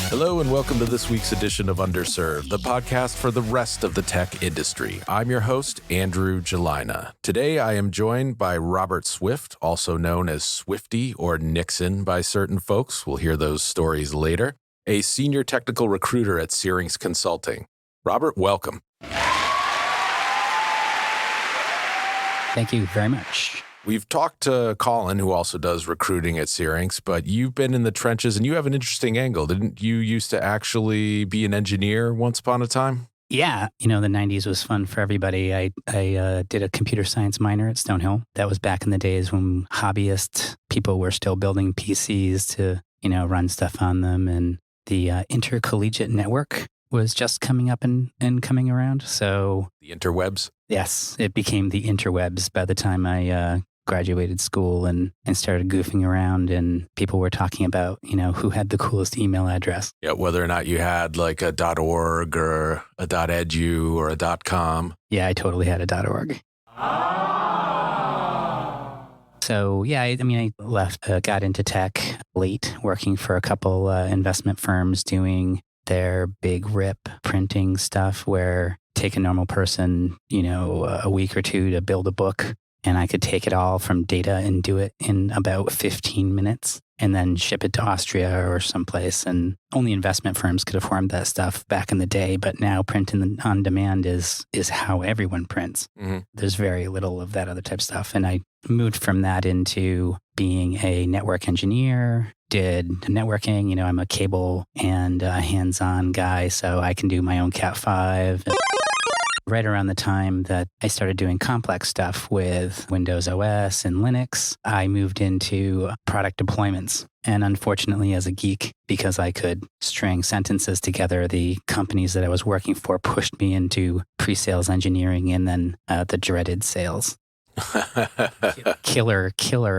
Hello and welcome to this week's edition of Underserved, the podcast for the rest of the tech industry. I'm your host, Andrew Gelina. Today I am joined by Robert Swift, also known as Swifty or Nixon by certain folks. We'll hear those stories later. A senior technical recruiter at Syrinx Consulting. Robert, welcome. Thank you very much. We've talked to Colin, who also does recruiting at Syrinx, but you've been in the trenches and you have an interesting angle. Didn't you used to actually be an engineer once upon a time? Yeah. The 90s was fun for everybody. I did a computer science minor at Stonehill. That was back in the days when hobbyist people were still building PCs to, run stuff on them. And the intercollegiate network was just coming up and coming around. So the interwebs? Yes, it became the interwebs by the time I graduated school and started goofing around, and people were talking about, who had the coolest email address. Yeah, whether or not you had like a .org or a .edu or a .com. Yeah, I totally had a .org. So yeah, I left, got into tech late, working for a couple investment firms doing their big rip printing stuff where take a normal person, a week or two to build a book, and I could take it all from data and do it in about 15 minutes and then ship it to Austria or someplace. And only investment firms could afford that stuff back in the day. But now printing on demand is how everyone prints. Mm-hmm. There's very little of that other type of stuff. And I moved from that into being a network engineer, did networking. I'm a cable and hands-on guy, so I can do my own Cat5. Right around the time that I started doing complex stuff with Windows OS and Linux, I moved into product deployments. And unfortunately, as a geek, because I could string sentences together, the companies that I was working for pushed me into pre-sales engineering and then the dreaded sales. Killer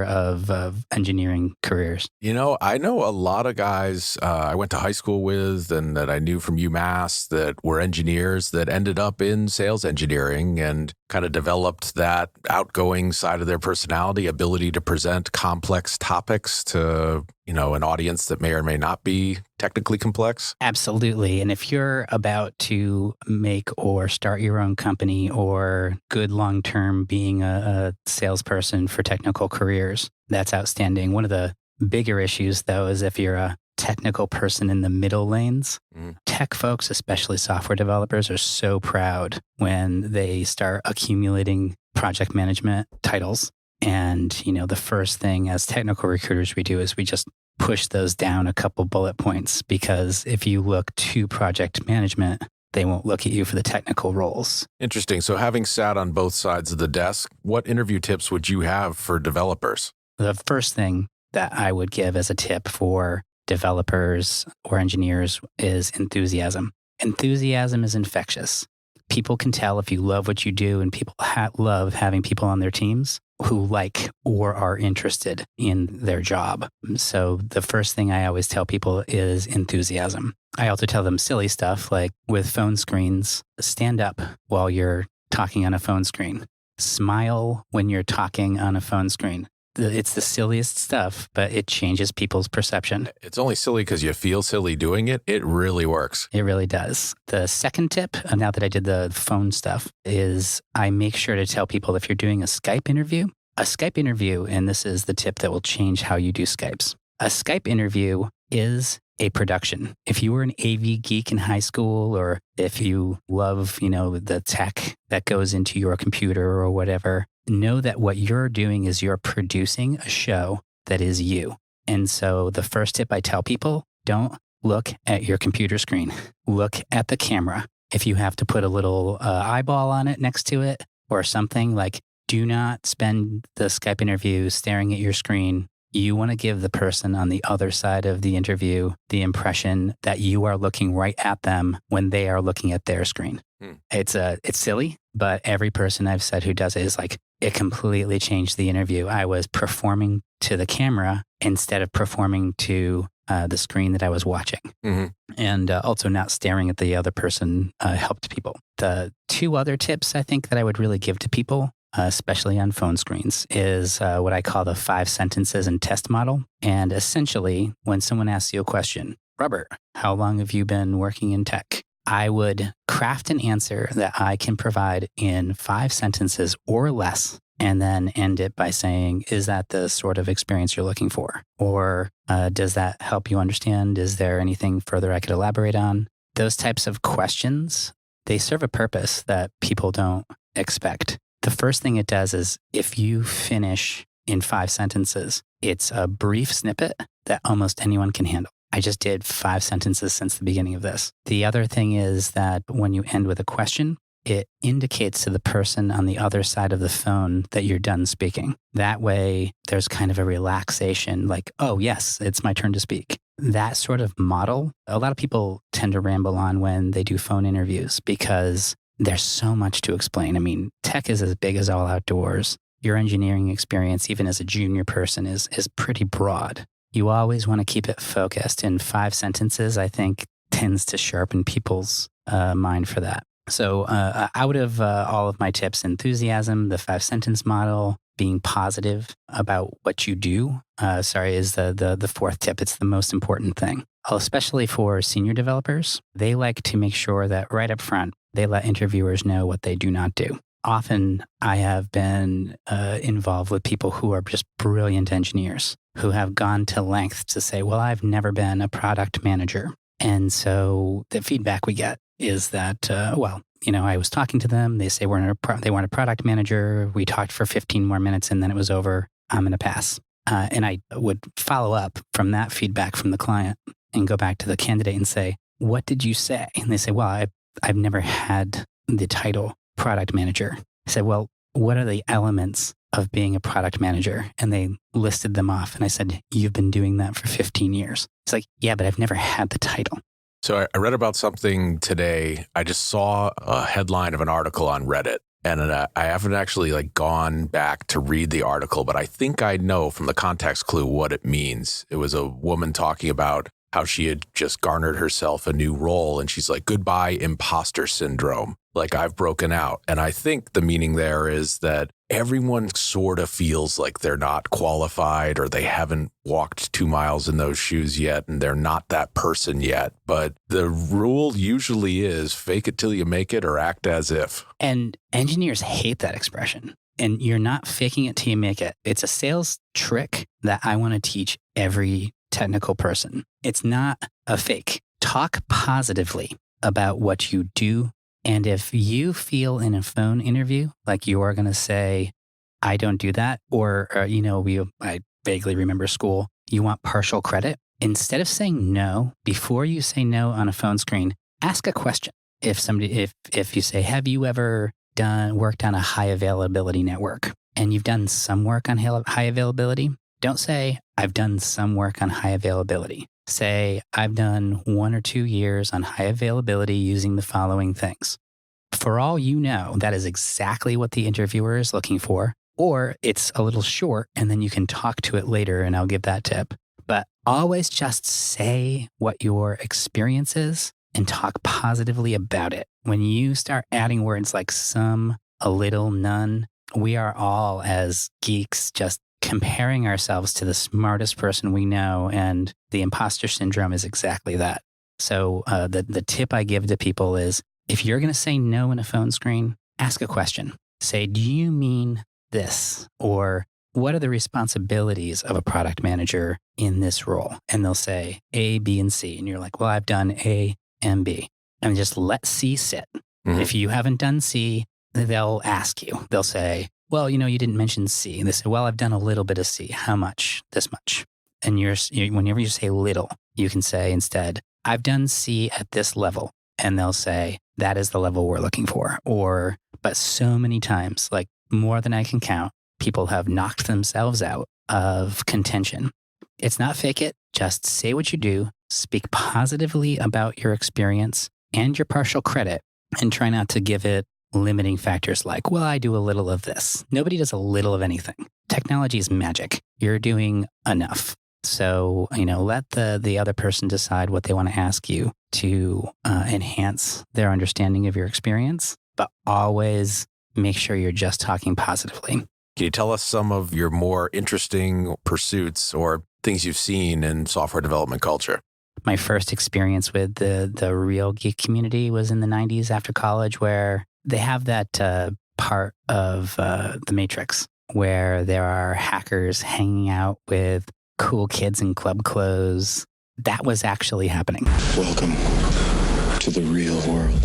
of engineering careers. I know a lot of guys I went to high school with and that I knew from UMass that were engineers that ended up in sales engineering and kind of developed that outgoing side of their personality, ability to present complex topics to, an audience that may or may not be technically complex. Absolutely. And if you're about to make or start your own company or good long-term being a salesperson for technical careers, that's outstanding. One of the bigger issues, though, is if you're a technical person in the middle lanes. Tech folks, especially software developers, are so proud when they start accumulating project management titles. And, the first thing as technical recruiters we do is we just push those down a couple bullet points, because if you look to project management, they won't look at you for the technical roles. Interesting. So having sat on both sides of the desk, what interview tips would you have for developers? The first thing that I would give as a tip for developers or engineers is enthusiasm. Enthusiasm is infectious. People can tell if you love what you do, and people love having people on their teams who like or are interested in their job. So the first thing I always tell people is enthusiasm. I also tell them silly stuff like with phone screens, stand up while you're talking on a phone screen. Smile when you're talking on a phone screen. It's the silliest stuff, but it changes people's perception. It's only silly because you feel silly doing it. It really works. It really does. The second tip, now that I did the phone stuff, is I make sure to tell people if you're doing a Skype interview, and this is the tip that will change how you do Skypes. A Skype interview is a production. If you were an AV geek in high school, or if you love, the tech that goes into your computer or whatever, know that what you're doing is you're producing a show that is you. And so the first tip I tell people, don't look at your computer screen. Look at the camera. If you have to put a little eyeball on it next to it or something, like, do not spend the Skype interview staring at your screen. You want to give the person on the other side of the interview the impression that you are looking right at them when they are looking at their screen. It's silly, but every person I've said who does it is like, it completely changed the interview. I was performing to the camera instead of performing to the screen that I was watching. Mm-hmm. And also not staring at the other person helped people. The two other tips I think that I would really give to people especially on phone screens, is what I call the 5 sentences and test model. And essentially, when someone asks you a question, Robert, how long have you been working in tech? I would craft an answer that I can provide in 5 sentences or less, and then end it by saying, is that the sort of experience you're looking for? Or does that help you understand? Is there anything further I could elaborate on? Those types of questions, they serve a purpose that people don't expect. The first thing it does is if you finish in 5 sentences, it's a brief snippet that almost anyone can handle. I just did 5 sentences since the beginning of this. The other thing is that when you end with a question, it indicates to the person on the other side of the phone that you're done speaking. That way, there's kind of a relaxation, like, oh, yes, it's my turn to speak. That sort of model, a lot of people tend to ramble on when they do phone interviews because there's so much to explain. I mean, tech is as big as all outdoors. Your engineering experience, even as a junior person, is pretty broad. You always want to keep it focused. In 5 sentences, I think, tends to sharpen people's mind for that. So out of all of my tips, enthusiasm, the 5-sentence model, being positive about what you do, is the 4th tip. It's the most important thing, especially for senior developers. They like to make sure that right up front, they let interviewers know what they do not do. Often I have been involved with people who are just brilliant engineers who have gone to lengths to say, well, I've never been a product manager. And so the feedback we get is that, I was talking to them. They say they weren't a product manager. We talked for 15 more minutes and then it was over. I'm going to pass. And I would follow up from that feedback from the client and go back to the candidate and say, what did you say? And they say, well, I've never had the title product manager. I said, well, what are the elements of being a product manager? And they listed them off. And I said, you've been doing that for 15 years. It's like, yeah, but I've never had the title. So I read about something today. I just saw a headline of an article on Reddit, and I haven't actually gone back to read the article, but I think I know from the context clue what it means. It was a woman talking about how she had just garnered herself a new role, and she's like, goodbye, imposter syndrome. Like, I've broken out. And I think the meaning there is that everyone sort of feels like they're not qualified or they haven't walked 2 miles in those shoes yet and they're not that person yet. But the rule usually is fake it till you make it or act as if. And engineers hate that expression. And you're not faking it till you make it. It's a sales trick that I want to teach every technical person. It's not a fake. Talk positively about what you do. And if you feel in a phone interview like you are going to say, I don't do that, or I vaguely remember school, you want partial credit, instead of saying no, before you say no on a phone screen, ask a question. If you say, have you ever worked on a high availability network? And you've done some work on high availability, don't say, I've done some work on high availability. Say, I've done 1 or 2 years on high availability using the following things. For all you know, that is exactly what the interviewer is looking for, or it's a little short and then you can talk to it later and I'll give that tip. But always just say what your experience is and talk positively about it. When you start adding words like some, a little, none, we are all as geeks just comparing ourselves to the smartest person we know, and the imposter syndrome is exactly that. So the tip I give to people is, if you're going to say no in a phone screen, ask a question. Say, do you mean this? Or what are the responsibilities of a product manager in this role? And they'll say A, B, and C. And you're like, well, I've done A and B. And just let C sit. Mm-hmm. If you haven't done C, they'll ask you. They'll say, well, you didn't mention C. And they say, well, I've done a little bit of C. How much? This much. And whenever you say little, you can say instead, I've done C at this level. And they'll say, that is the level we're looking for. But so many times, like more than I can count, people have knocked themselves out of contention. It's not fake it. Just say what you do, speak positively about your experience and your partial credit, and try not to give it limiting factors like, well, I do a little of this. Nobody does a little of anything. Technology is magic. You're doing enough. So, let the other person decide what they want to ask you to enhance their understanding of your experience, but always make sure you're just talking positively. Can you tell us some of your more interesting pursuits or things you've seen in software development culture? My first experience with the real geek community was in the 90s after college, where they have that part of The Matrix where there are hackers hanging out with cool kids in club clothes. That was actually happening. Welcome to the real world.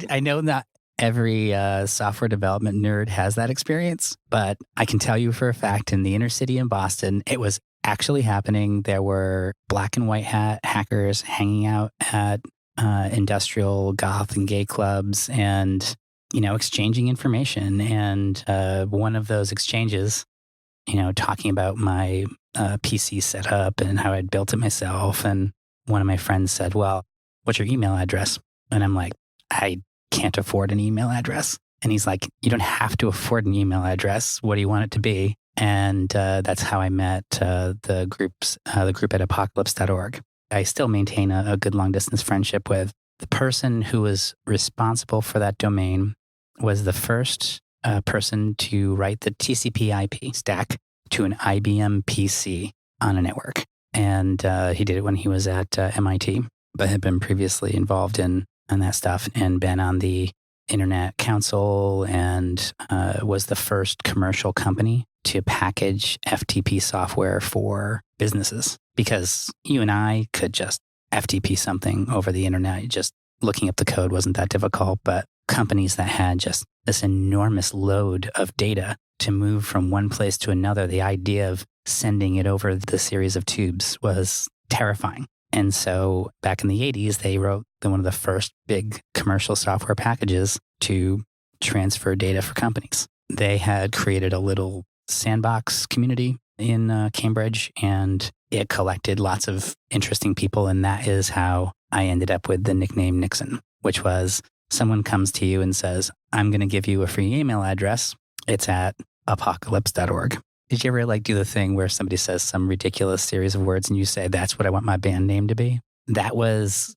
I know not every software development nerd has that experience, but I can tell you for a fact in the inner city in Boston, it was actually happening. There were black and white hat hackers hanging out at industrial goth and gay clubs and, exchanging information. And one of those exchanges, talking about my PC setup and how I'd built it myself. And one of my friends said, well, what's your email address? And I'm like, I can't afford an email address. And he's like, you don't have to afford an email address. What do you want it to be? And that's how I met the group at apocalypse.org. I still maintain a good long distance friendship with the person who was responsible for that domain. Was the first person to write the TCP/IP stack to an IBM PC on a network. And he did it when he was at MIT, but had been previously involved in that stuff and been on the Internet Council and was the first commercial company to package FTP software for businesses. Because you and I could just FTP something over the internet. Just looking up the code wasn't that difficult, but companies that had just this enormous load of data to move from one place to another, the idea of sending it over the series of tubes was terrifying. And so back in the 80s, they wrote one of the first big commercial software packages to transfer data for companies. They had created a little sandbox community in Cambridge, and it collected lots of interesting people. And that is how I ended up with the nickname Nixon, which was someone comes to you and says, I'm going to give you a free email address. It's at apocalypse.org. Did you ever do the thing where somebody says some ridiculous series of words and you say, that's what I want my band name to be? That was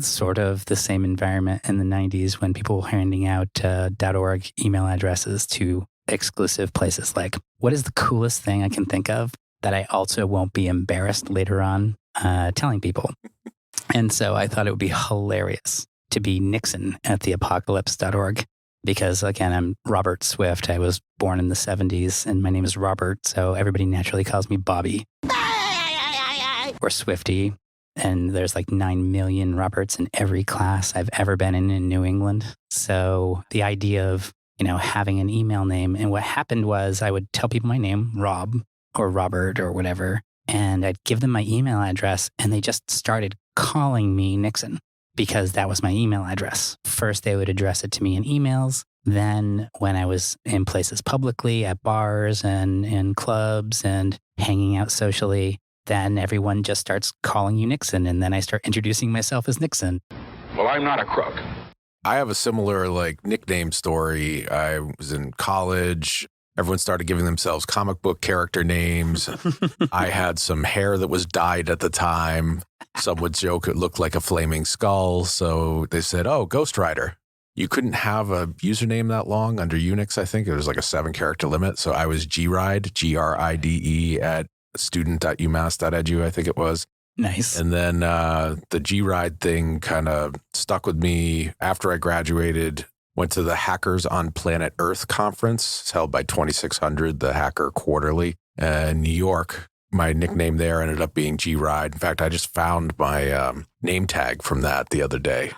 sort of the same environment in the 90s when people were handing out .org email addresses to exclusive places. Like, what is the coolest thing I can think of that I also won't be embarrassed later on telling people? And so I thought it would be hilarious to be Nixon at the apocalypse.org. Because again, I'm Robert Swift. I was born in the 70s and my name is Robert. So everybody naturally calls me Bobby or Swifty. And there's 9 million Roberts in every class I've ever been in New England. So the idea of, having an email name. And what happened was I would tell people my name, Rob or Robert or whatever, and I'd give them my email address and they just started calling me Nixon. Because that was my email address. First, they would address it to me in emails. Then when I was in places publicly, at bars and clubs and hanging out socially, then everyone just starts calling you Nixon. And then I start introducing myself as Nixon. Well, I'm not a crook. I have a similar nickname story. I was in college. Everyone started giving themselves comic book character names. I had some hair that was dyed at the time. Some would joke it looked like a flaming skull. So they said, oh, Ghost Rider. You couldn't have a username that long under Unix, I think. It was a 7-character limit. So I was gride, Gride at student.umass.edu, I think it was. Nice. And then the gride thing kind of stuck with me after I graduated. Went to the Hackers on Planet Earth conference. It's held by 2600, the Hacker Quarterly, in New York. My nickname there ended up being gride. In fact, I just found my name tag from that the other day.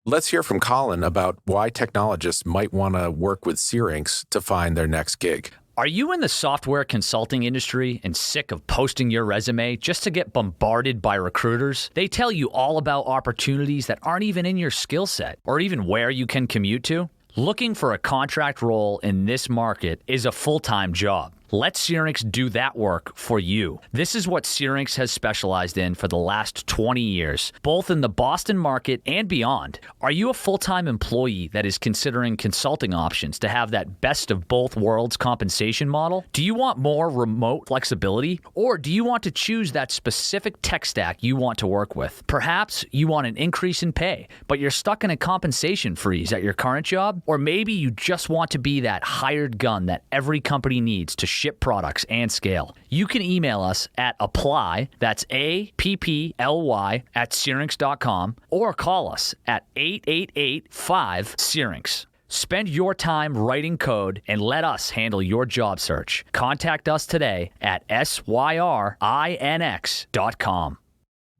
Let's hear from Colin about why technologists might want to work with Syrinx to find their next gig. Are you in the software consulting industry and sick of posting your resume just to get bombarded by recruiters? They tell you all about opportunities that aren't even in your skill set or even where you can commute to. Looking for a contract role in this market is a full-time job. Let Syrinx do that work for you. This is what Syrinx has specialized in for the last 20 years, both in the Boston market and beyond. Are you a full-time employee that is considering consulting options to have that best of both worlds compensation model? Do you want more remote flexibility, or do you want to choose that specific tech stack you want to work with? Perhaps you want an increase in pay, but you're stuck in a compensation freeze at your current job, or maybe you just want to be that hired gun that every company needs to ship products and scale. You can email us at apply, that's APPLY, at Syrinx.com, or call us at 888-5-SYRINX. Spend your time writing code and let us handle your job search. Contact us today at syrinx.com.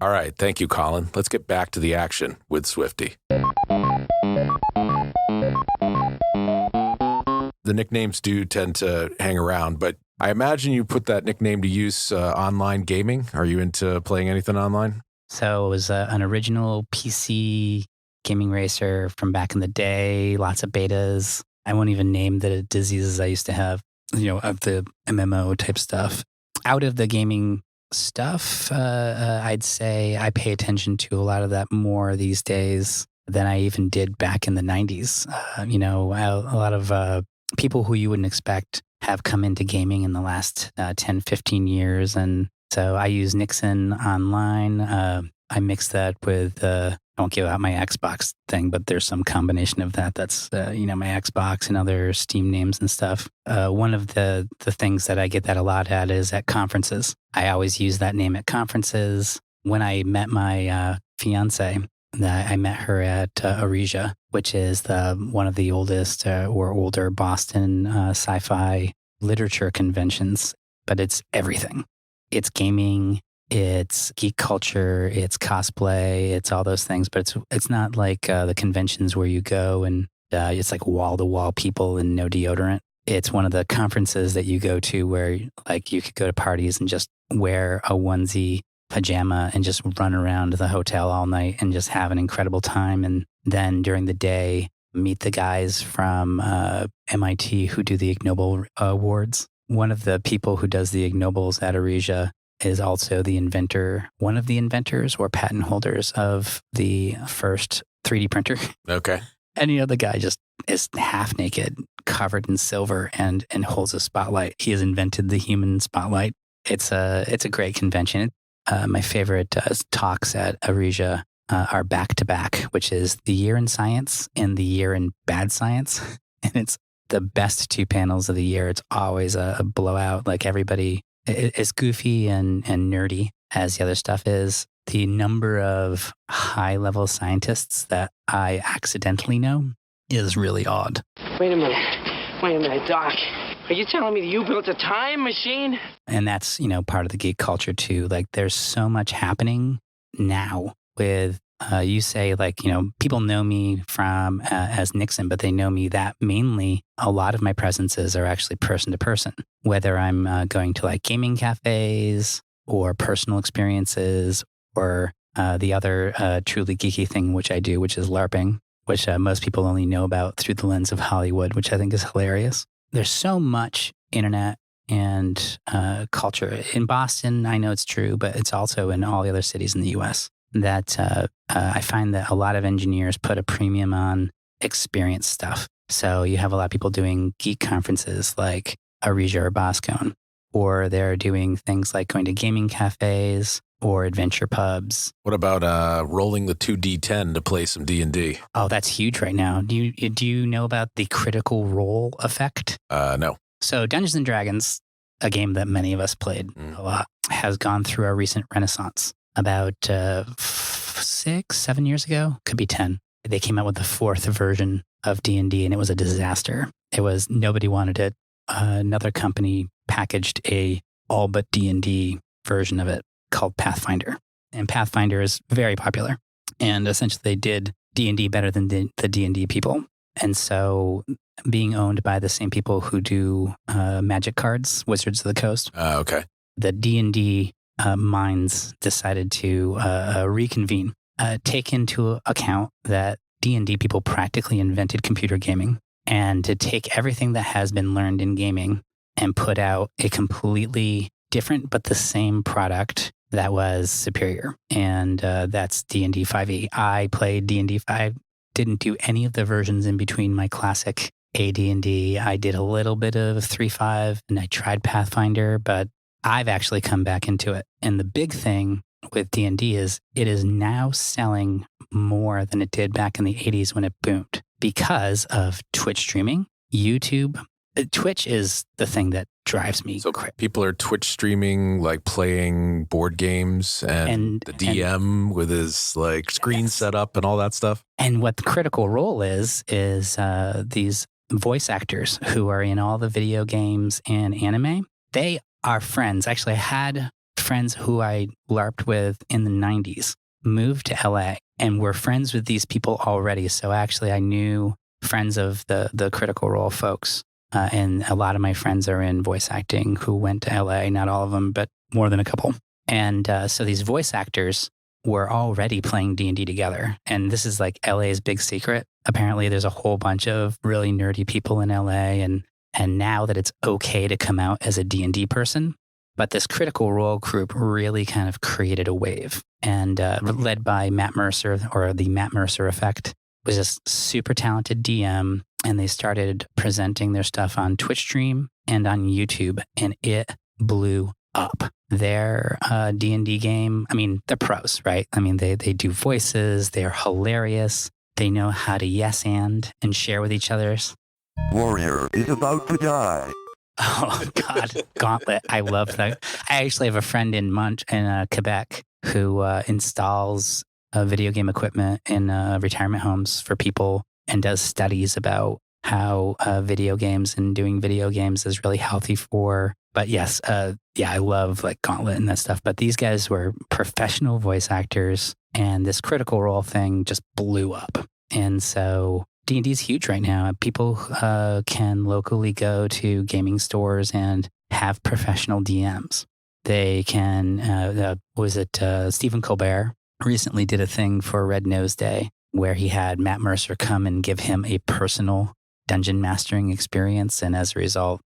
All right. Thank you, Colin. Let's get back to the action with Swifty. The nicknames do tend to hang around, but I imagine you put that nickname to use online gaming. Are you into playing anything online? So it was an original PC gaming racer from back in the day, lots of betas. I won't even name the diseases I used to have, of the MMO type stuff. Out of the gaming stuff, I'd say I pay attention to a lot of that more these days than I even did back in the 90s. A lot of people who you wouldn't expect have come into gaming in the last 10, 15 years. And so I use Nixon online. I mix that with, I won't give out my Xbox thing, but there's some combination of that. That's, my Xbox and other Steam names and stuff. One of the things that I get that a lot at is at conferences. I always use that name at conferences. When I met my fiance, I met her at Aresia, which is one of the oldest or older Boston sci-fi literature conventions. But it's everything. It's gaming, it's geek culture, it's cosplay, it's all those things. But it's not like the conventions where you go and it's like wall-to-wall people and no deodorant. It's one of the conferences that you go to where like you could go to parties and just wear a onesie, pajama, and just run around the hotel all night and just have an incredible time. And then during the day, meet the guys from MIT who do the Ig Nobel Awards. One of the people who does the Ig Nobels at Aresia is also one of the inventors or patent holders of the first 3D printer. Okay. And the guy just is half naked, covered in silver, and holds a spotlight. He has invented the human spotlight. It's a great convention. My favorite talks at Aresia are back-to-back, which is the year in science and the year in bad science. And it's the best two panels of the year. It's always a blowout. Like everybody is goofy and nerdy as the other stuff is. The number of high-level scientists that I accidentally know is really odd. Wait a minute, Doc. Are you telling me that you built a time machine? And that's, part of the geek culture too. Like there's so much happening now with, you say like, people know me from as Nixon, but they know me that mainly a lot of my presences are actually person to person, whether I'm going to like gaming cafes or personal experiences or the other truly geeky thing, which I do, which is LARPing, which most people only know about through the lens of Hollywood, which I think is hilarious. There's so much internet and culture. In Boston, I know it's true, but it's also in all the other cities in the U.S. that I find that a lot of engineers put a premium on experience stuff. So you have a lot of people doing geek conferences like Aresia or Boscone, or they're doing things like going to gaming cafes or adventure pubs. What about rolling the 2D10 to play some D&D? Oh, that's huge right now. Do you know about the critical role effect? No. So Dungeons & Dragons, a game that many of us played a lot, has gone through a recent renaissance. About 6-7 years ago, could be 10. They came out with the 4th version of D&D, and it was a disaster. Nobody wanted it. Another company packaged a all but D&D version of it called Pathfinder. And Pathfinder is very popular. And essentially they did D&D better than the D&D people. And so being owned by the same people who do Magic cards, Wizards of the Coast. Okay. The D&D minds decided to reconvene, take into account that D&D people practically invented computer gaming, and to take everything that has been learned in gaming and put out a completely different but the same product that was superior. And that's D&D 5e. I played D&D 5, didn't do any of the versions in between my classic AD&D. I did a little bit of 3.5 and I tried Pathfinder, but I've actually come back into it. And the big thing with D&D is it is now selling more than it did back in the 80s when it boomed because of Twitch streaming, YouTube. Twitch is the thing that drives me crazy. People are Twitch streaming, like playing board games and the DM with his like screen set up and all that stuff. And what the Critical Role is these voice actors who are in all the video games and anime. They are friends. Actually, I had friends who I LARPed with in the 90s moved to LA and were friends with these people already. So actually, I knew friends of the Critical Role folks. And a lot of my friends are in voice acting who went to LA, not all of them, but more than a couple. And so these voice actors were already playing D&D together. And this is like LA's big secret. Apparently, there's a whole bunch of really nerdy people in LA. And now that it's okay to come out as a D&D person, but this Critical Role group really kind of created a wave. And led by Matt Mercer, or the Matt Mercer Effect, was a super talented DM. And they started presenting their stuff on Twitch stream and on YouTube, and it blew up. Their D&D game, I mean, they're pros, right? I mean, they do voices, they're hilarious. They know how to yes and share with each other's. Warrior is about to die. Oh, God. Gauntlet. I love that. I actually have a friend in Quebec who installs video game equipment in retirement homes for people and does studies about how video games and doing video games is really healthy for. But yes, I love like Gauntlet and that stuff. But these guys were professional voice actors, and this Critical Role thing just blew up. And so D&D is huge right now. People can locally go to gaming stores and have professional DMs. They can, Stephen Colbert recently did a thing for Red Nose Day where he had Matt Mercer come and give him a personal dungeon mastering experience. And as a result,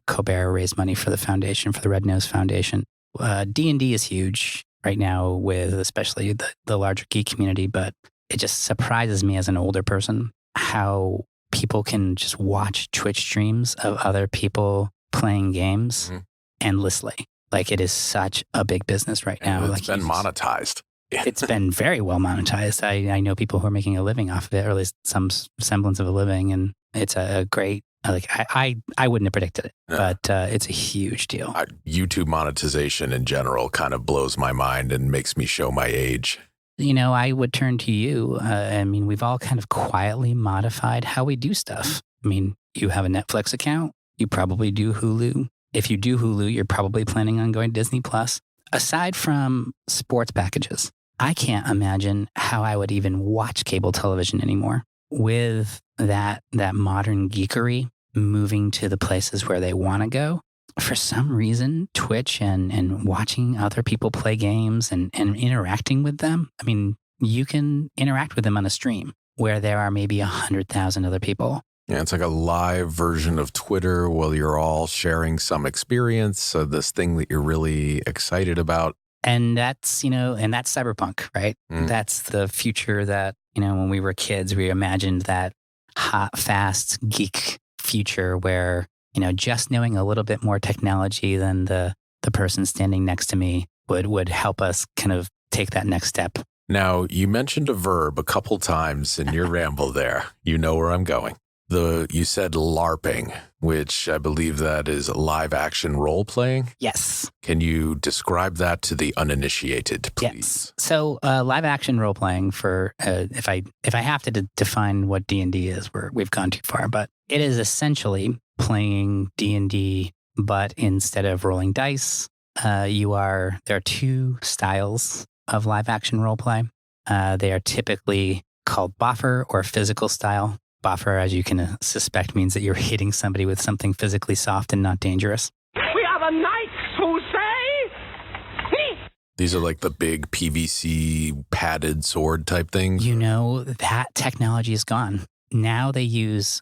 Colbert raised money for the foundation, for the Red Nose Foundation. D&D is huge right now with especially the larger geek community, but it just surprises me as an older person how people can just watch Twitch streams of other people playing games endlessly. Like, it is such a big business right now. It's been monetized. It's been very well monetized. I know people who are making a living off of it, or at least some semblance of a living. And it's a great, I wouldn't have predicted it, but it's a huge deal. YouTube monetization in general kind of blows my mind and makes me show my age. I would turn to you. We've all kind of quietly modified how we do stuff. You have a Netflix account. You probably do Hulu. If you do Hulu, you're probably planning on going to Disney Plus. Aside from sports packages, I can't imagine how I would even watch cable television anymore. With that modern geekery moving to the places where they want to go, for some reason, Twitch and watching other people play games and interacting with them, you can interact with them on a stream where there are maybe 100,000 other people. Yeah, it's like a live version of Twitter where you're all sharing some experience of this thing that you're really excited about. And that's cyberpunk, right? That's the future that, when we were kids, we imagined that hot, fast, geek future where, just knowing a little bit more technology than the person standing next to me would help us kind of take that next step. Now, you mentioned a verb a couple times in your ramble there. You know where I'm going. You said LARPing, which I believe that is live action role playing. Yes. Can you describe that to the uninitiated, please? Yes. So live action role playing, for if I have to define what D&D is, we've gone too far, but it is essentially playing D&D, but instead of rolling dice, there are two styles of live action role play. They are typically called boffer or physical style. Boffer, as you can suspect, means that you're hitting somebody with something physically soft and not dangerous. We are the knights who say... These are like the big PVC padded sword type things? That technology is gone. Now they use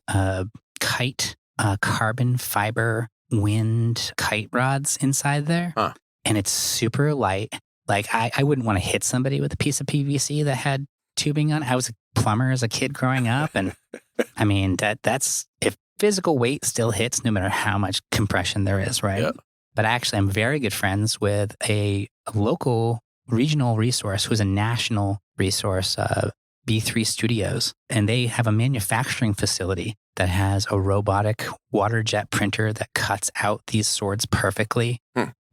kite carbon fiber wind kite rods inside there. Huh. And it's super light. Like I wouldn't want to hit somebody with a piece of PVC that had tubing on. I was a plumber as a kid growing up. And I mean, that's if physical weight still hits no matter how much compression there is, right? Yeah. But actually, I'm very good friends with a local regional resource who's a national resource, B3 Studios. And they have a manufacturing facility that has a robotic water jet printer that cuts out these swords perfectly.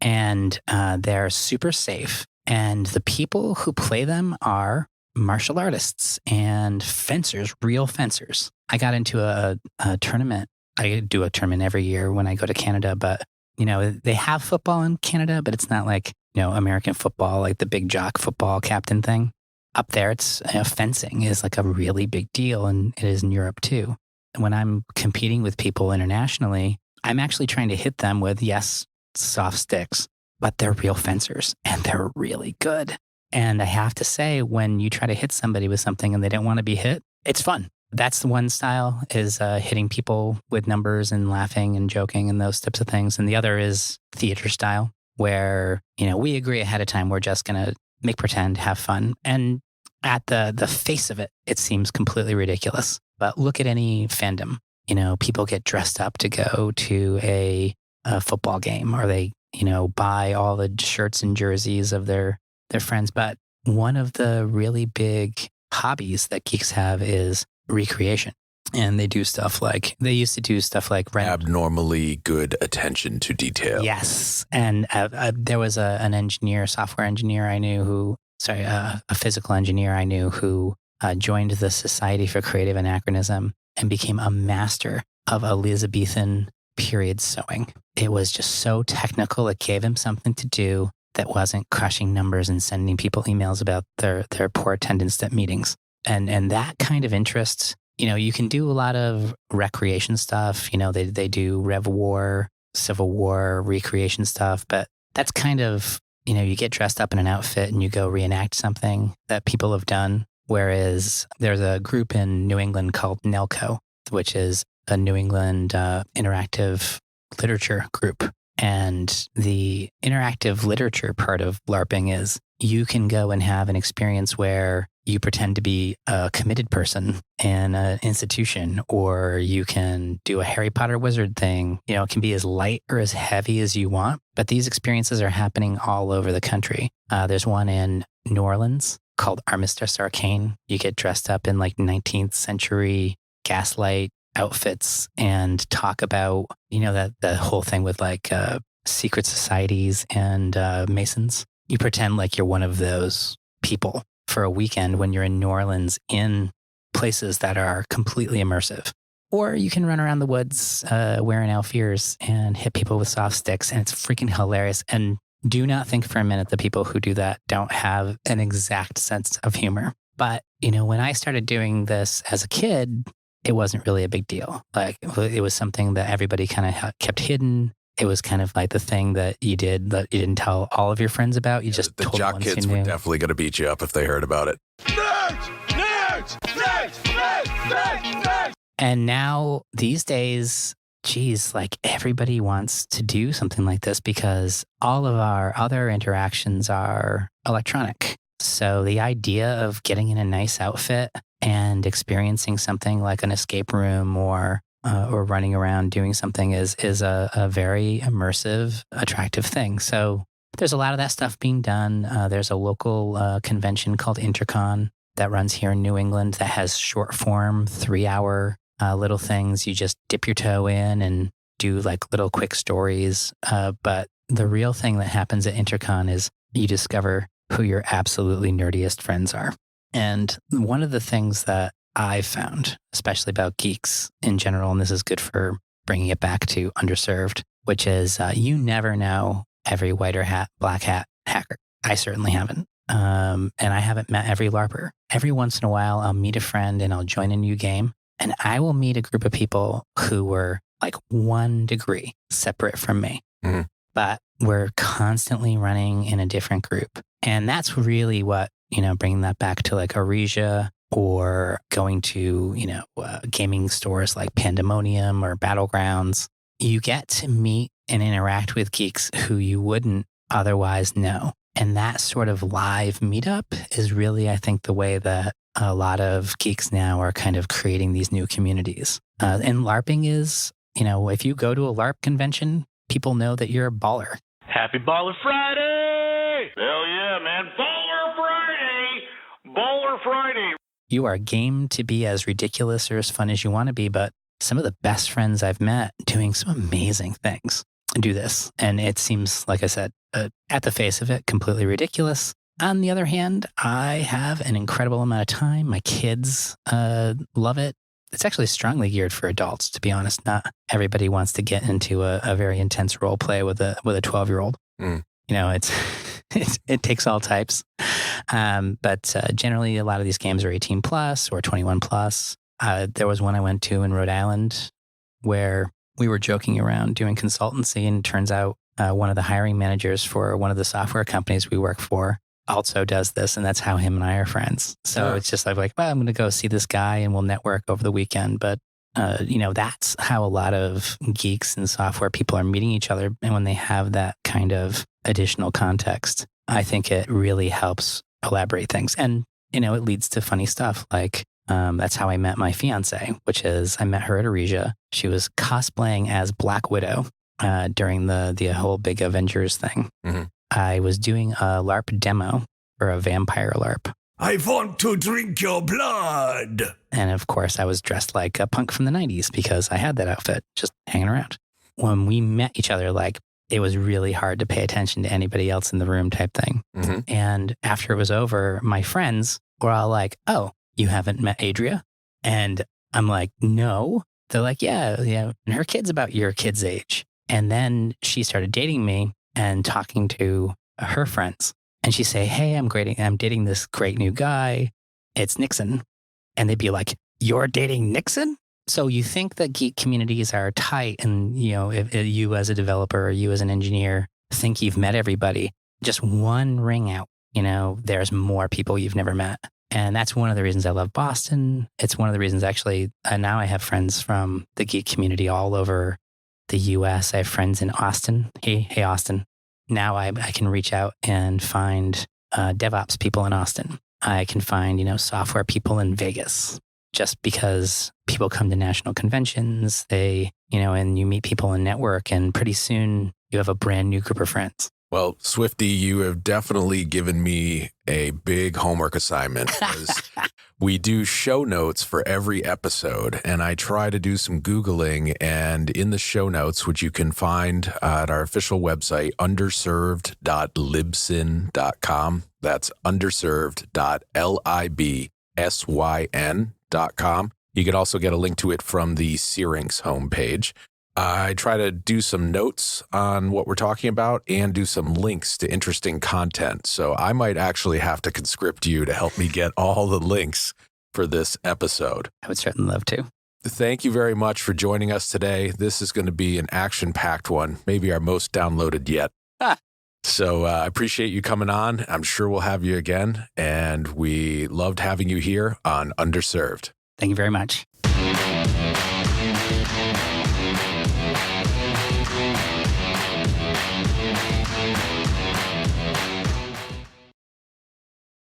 And they're super safe. And the people who play them are martial artists and fencers, real fencers. I got into a tournament. I do a tournament every year when I go to Canada, but they have football in Canada, but it's not like, American football, like the big jock football captain thing. Up there, it's fencing is like a really big deal, and it is in Europe too. When I'm competing with people internationally, I'm actually trying to hit them with, yes, soft sticks, but they're real fencers and they're really good. And I have to say, when you try to hit somebody with something and they don't want to be hit, it's fun. That's the one style is hitting people with numbers and laughing and joking and those types of things. And the other is theater style, where, we agree ahead of time, we're just going to make pretend, have fun. And at the face of it, it seems completely ridiculous. But look at any fandom. People get dressed up to go to a football game, or they, buy all the shirts and jerseys of their friends. But one of the really big hobbies that geeks have is recreation. And they used to do stuff like abnormally good attention to detail. Yes. And there was an engineer, software engineer I knew a physical engineer I knew who joined the Society for Creative Anachronism and became a master of Elizabethan period sewing. It was just so technical. It gave him something to do that wasn't crushing numbers and sending people emails about their poor attendance at meetings. And that kind of interest, you can do a lot of recreation stuff. They do Rev War, Civil War, recreation stuff, but that's kind of, you get dressed up in an outfit and you go reenact something that people have done. Whereas there's a group in New England called NELCO, which is a New England interactive literature group. And the interactive literature part of LARPing is you can go and have an experience where you pretend to be a committed person in an institution, or you can do a Harry Potter wizard thing. It can be as light or as heavy as you want, but these experiences are happening all over the country. There's one in New Orleans called Armistice Arcane. You get dressed up in like 19th century gaslight outfits and talk about, that the whole thing with like secret societies and Masons. You pretend like you're one of those people for a weekend when you're in New Orleans in places that are completely immersive. Or you can run around the woods wearing elf ears and hit people with soft sticks, and it's freaking hilarious. And do not think for a minute the people who do that don't have an exact sense of humor. But, when I started doing this as a kid, it wasn't really a big deal. Like, it was something that everybody kind of kept hidden. It was kind of like the thing that you did that you didn't tell all of your friends about. You just told the jock kids were definitely going to beat you up if they heard about it. Nerds! And now these days, geez, like everybody wants to do something like this because all of our other interactions are electronic. So the idea of getting in a nice outfit and experiencing something like an escape room or running around doing something is a very immersive, attractive thing. So there's a lot of that stuff being done. There's a local convention called Intercon that runs here in New England that has short form, 3-hour little things. You just dip your toe in and do like little quick stories. But the real thing that happens at Intercon is you discover who your absolutely nerdiest friends are. And one of the things that I've found, especially about geeks in general, and this is good for bringing it back to Underserved, which is you never know every white or black hat hacker. I certainly haven't. And I haven't met every LARPer. Every once in a while, I'll meet a friend and I'll join a new game. And I will meet a group of people who were like 1 degree separate from me. Mm-hmm. But we're constantly running in a different group. And that's really what, bringing that back to like Aresia or going to, gaming stores like Pandemonium or Battlegrounds. you get to meet and interact with geeks who you wouldn't otherwise know. And that sort of live meetup is really, I think, the way that a lot of geeks now are kind of creating these new communities. And LARPing is, if you go to a LARP convention, people know that you're a baller. Happy Baller Friday! Hell yeah, man. Baller Friday! Baller Friday! You are game to be as ridiculous or as fun as you want to be, but some of the best friends I've met doing some amazing things do this. And it seems, like I said, at the face of it, completely ridiculous. On the other hand, I have an incredible amount of time. My kids love it. It's actually strongly geared for adults, to be honest. Not everybody wants to get into a very intense role play with a 12-year-old. It takes all types. But generally, a lot of these games are 18 plus or 21 plus. There was one I went to in Rhode Island where we were joking around doing consultancy, and it turns out one of the hiring managers for one of the software companies we work for also does this, and that's how him and I are friends. So It's just like, well, I'm going to go see this guy and we'll network over the weekend. But, that's how a lot of geeks and software people are meeting each other. And when they have that kind of additional context, I think it really helps elaborate things. And, it leads to funny stuff. Like, that's how I met my fiance, which is I met her at Aresia. She was cosplaying as Black Widow during the whole big Avengers thing. Mm-hmm. I was doing a LARP demo for a vampire LARP. I want to drink your blood. And of course, I was dressed like a punk from the 90s because I had that outfit just hanging around. When we met each other, it was really hard to pay attention to anybody else in the room type thing. Mm-hmm. And after it was over, my friends were all like, oh, you haven't met Adria? And I'm like, no. They're like, yeah. And her kid's about your kid's age. And then she started dating me and talking to her friends. And she'd say, hey, I'm dating this great new guy. It's Nixon. And they'd be like, you're dating Nixon? So you think that geek communities are tight and, if you as a developer or you as an engineer think you've met everybody, just one ring out, there's more people you've never met. And that's one of the reasons I love Boston. It's one of the reasons actually, now I have friends from the geek community all over the US. I have friends in Austin. Hey, Austin. Now I can reach out and find DevOps people in Austin. I can find, software people in Vegas, just because people come to national conventions, and you meet people in network, and pretty soon you have a brand new group of friends. Well, Swifty, you have definitely given me a big homework assignment because we do show notes for every episode, and I try to do some Googling, and in the show notes, which you can find at our official website, underserved.libsyn.com. That's underserved.libsyn.com. You can also get a link to it from the Syrinx homepage. I try to do some notes on what we're talking about and do some links to interesting content. So I might actually have to conscript you to help me get all the links for this episode. I would certainly love to. Thank you very much for joining us today. This is going to be an action-packed one, maybe our most downloaded yet. So I appreciate you coming on. I'm sure we'll have you again. And we loved having you here on Underserved. Thank you very much.